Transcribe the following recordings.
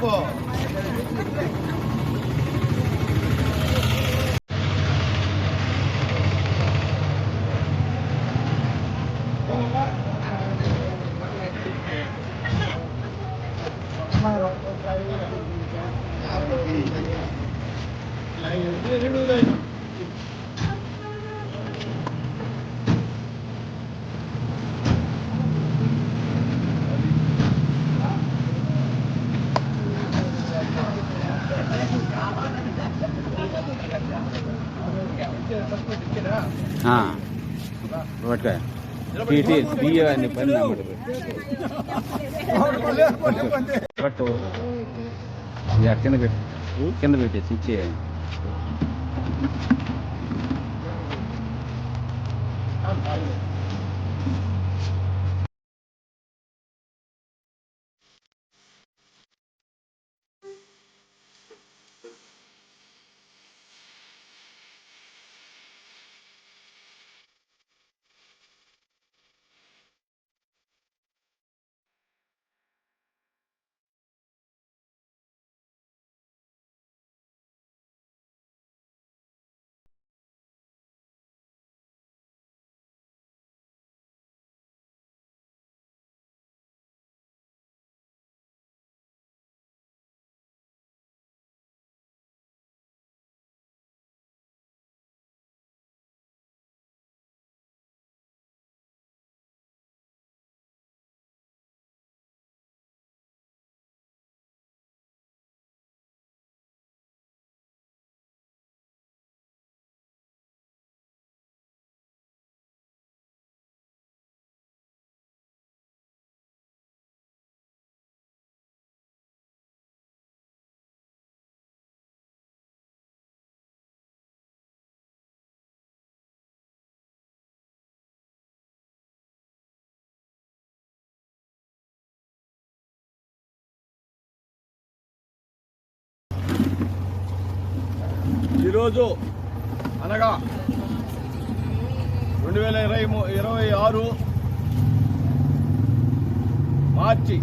పట్టుకో. కింద పెట్టేసి ఇచ్చే ఈరోజు అనగా 2026 మార్చి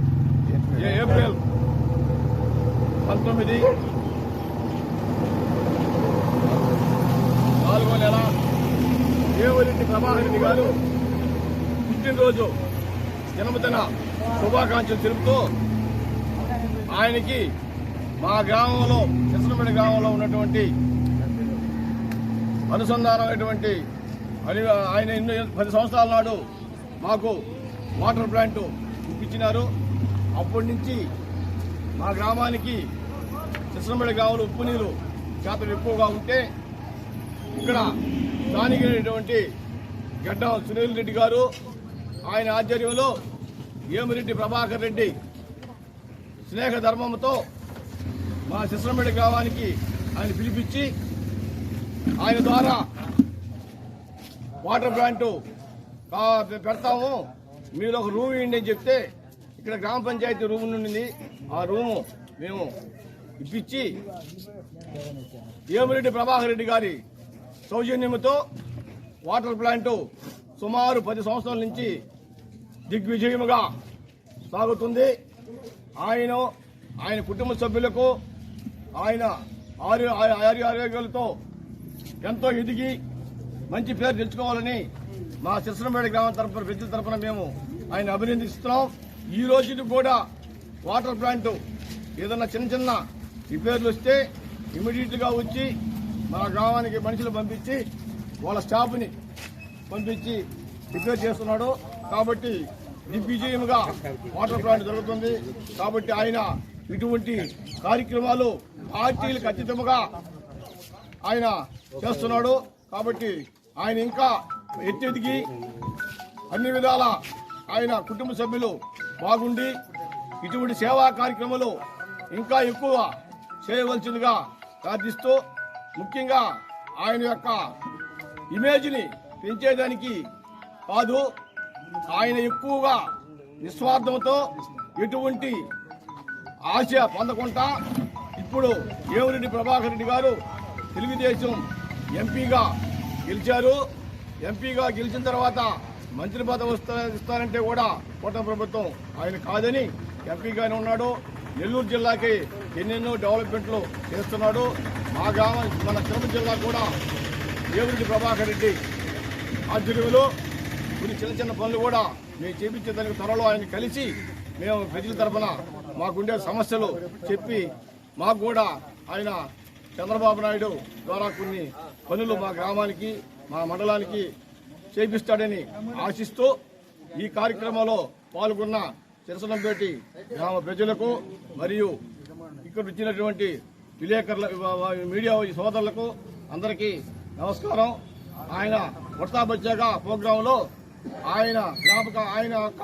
ఏప్రిల్ 19 4వ నెల ఏవరెడ్డి ప్రభాకర్ రెడ్డి గారు పుట్టినరోజు జన్మదిన శుభాకాంక్షలు తెలుపుతూ ఆయనకి మా గ్రామంలో కృష్ణపేట గ్రామంలో ఉన్నటువంటి అనుసంధానమైనటువంటి ఆయన 10 సంవత్సరాల నాడు మాకు వాటర్ ప్లాంట్ ఇప్పించినారు. అప్పటి నుంచి మా గ్రామానికి కృష్ణపేట గ్రామంలో ఉప్పు నీరు శాతం ఎక్కువగా ఉంటే ఇక్కడ స్థానికమైనటువంటి గడ్డం సునీల్ రెడ్డి గారు ఆయన ఆధ్వర్యంలో ఏమిరెడ్డి ప్రభాకర్ రెడ్డి స్నేహ ధర్మంతో మా కృష్ణపేట గ్రామానికి ఆయన పిలిపించి ఆయన ద్వారా వాటర్ ప్లాంట్ పెడతాము, మీరు ఒక రూమ్ ఇవ్వండి అని చెప్తే ఇక్కడ గ్రామ పంచాయతీ రూమ్ నుండి ఆ రూము మేము ఇప్పించి ఏమిరెడ్డి ప్రభాకర్ రెడ్డి గారి సౌజన్యంతో వాటర్ ప్లాంట్ సుమారు 10 సంవత్సరాల నుంచి దిగ్విజయముగా సాగుతుంది. ఆయన కుటుంబ సభ్యులకు ఆయన ఆరోగ్యాలతో ఎంతో ఎదిగి మంచి పేరు తెచ్చుకోవాలని మా కృష్ణపేట గ్రామం తరఫున ప్రజల తరఫున మేము ఆయన అభినందిస్తున్నాం. ఈ రోజుకి కూడా వాటర్ ప్లాంట్ ఏదన్నా చిన్న రిపేర్లు వస్తే ఇమీడియట్ గా వచ్చి మా గ్రామానికి మనుషులు పంపించి వాళ్ళ స్టాఫ్ని పంపించి రిపేర్ చేస్తున్నాడు. కాబట్టి దిగ్విజయంగా వాటర్ ప్లాంట్ జరుగుతుంది. కాబట్టి ఆయన ఇటువంటి కార్యక్రమాలు పార్టీలకు అతీతంగా ఆయన చేస్తున్నాడు. కాబట్టి ఆయన ఇంకా ఎత్తెదిగి అన్ని విధాల ఆయన కుటుంబ సభ్యులు బాగుండి ఇటువంటి సేవా కార్యక్రమాలు ఇంకా ఎక్కువ చేయవలసిందిగా ప్రార్థిస్తూ, ముఖ్యంగా ఆయన యొక్క ఇమేజ్ని పెంచేదానికి కాదు, ఆయన ఎక్కువగా నిస్వార్థంతో ఎటువంటి ఆశ పొందకుండా ఇప్పుడు ఏమిరెడ్డి ప్రభాకర్ రెడ్డి గారు తెలుగుదేశం ఎంపీగా గెలిచారు. ఎంపీగా గెలిచిన తర్వాత మంత్రి పదవి ఇస్తారంటే కూడా కూటమి ప్రభుత్వం ఆయన కాదని ఎంపీగానే ఉన్నాడు. నెల్లూరు జిల్లాకి ఎన్నెన్నో డెవలప్మెంట్లు చేస్తున్నాడు. మా గ్రామం మన తిరుపతి జిల్లా కూడా దేవుడి ప్రభాకర్ రెడ్డి ఆధ్వర్యంలో కొన్ని చిన్న చిన్న పనులు కూడా మేము చేపించేదానికి త్వరలో ఆయన కలిసి మేము ప్రజల తరఫున మాకుండే సమస్యలు చెప్పి మాకు కూడా ఆయన చంద్రబాబు నాయుడు ద్వారా కొన్ని పనులు మా గ్రామానికి మా మండలానికి చేపిస్తాడని ఆశిస్తూ ఈ కార్యక్రమంలో పాల్గొన్న చిరసనంపేటి గ్రామ ప్రజలకు మరియు ఇక్కడ వచ్చినటువంటి విలేకరుల మీడియా సోదరులకు అందరికీ నమస్కారం. ఆయన వడతా బచ్చాగా ప్రోగ్రాంలో ఆయన యొక్క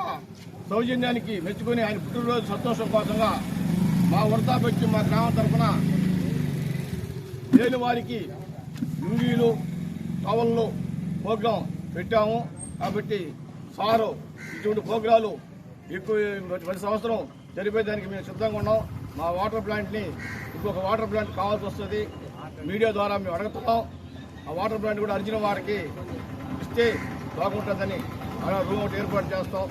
సౌజన్యానికి మెచ్చుకొని ఆయన పుట్టినరోజు సంతోషోపాసంగా మా వడతా బచ్చి మా గ్రామం తరఫున లేని వారికి లుంగీలు టవళ్ళు ప్రోగ్రాం పెట్టాము. కాబట్టి సారు ఇటువంటి ప్రోగ్రాలు ఎక్కువ ప్రతి సంవత్సరం జరిపేదానికి మేము సిద్ధంగా ఉన్నాం. మా వాటర్ ప్లాంట్ని ఇంకొక వాటర్ ప్లాంట్ కావాల్సి వస్తుంది. మీడియా ద్వారా మేము అడుగుతున్నాం. ఆ వాటర్ ప్లాంట్ కూడా అర్జున వారికి ఇస్తే బాగుంటుందని అలా రూమ్ ఒకటి ఏర్పాటు చేస్తాం.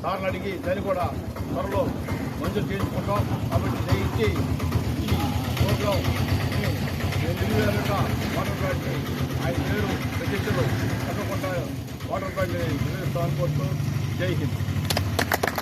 సార్ని అడిగి దాన్ని కూడా త్వరలో మంజూరు చేయించుకుంటాం. కాబట్టి చేయించి ఈ ప్రోగ్రాం వాటర్ ప్లాంట్ ఆయన పేరు ప్రతిష్టలు తప్పకుండా వాటర్ ప్లాంట్ నిర్వహిస్తాం అనుకుంటూ జై హింద్.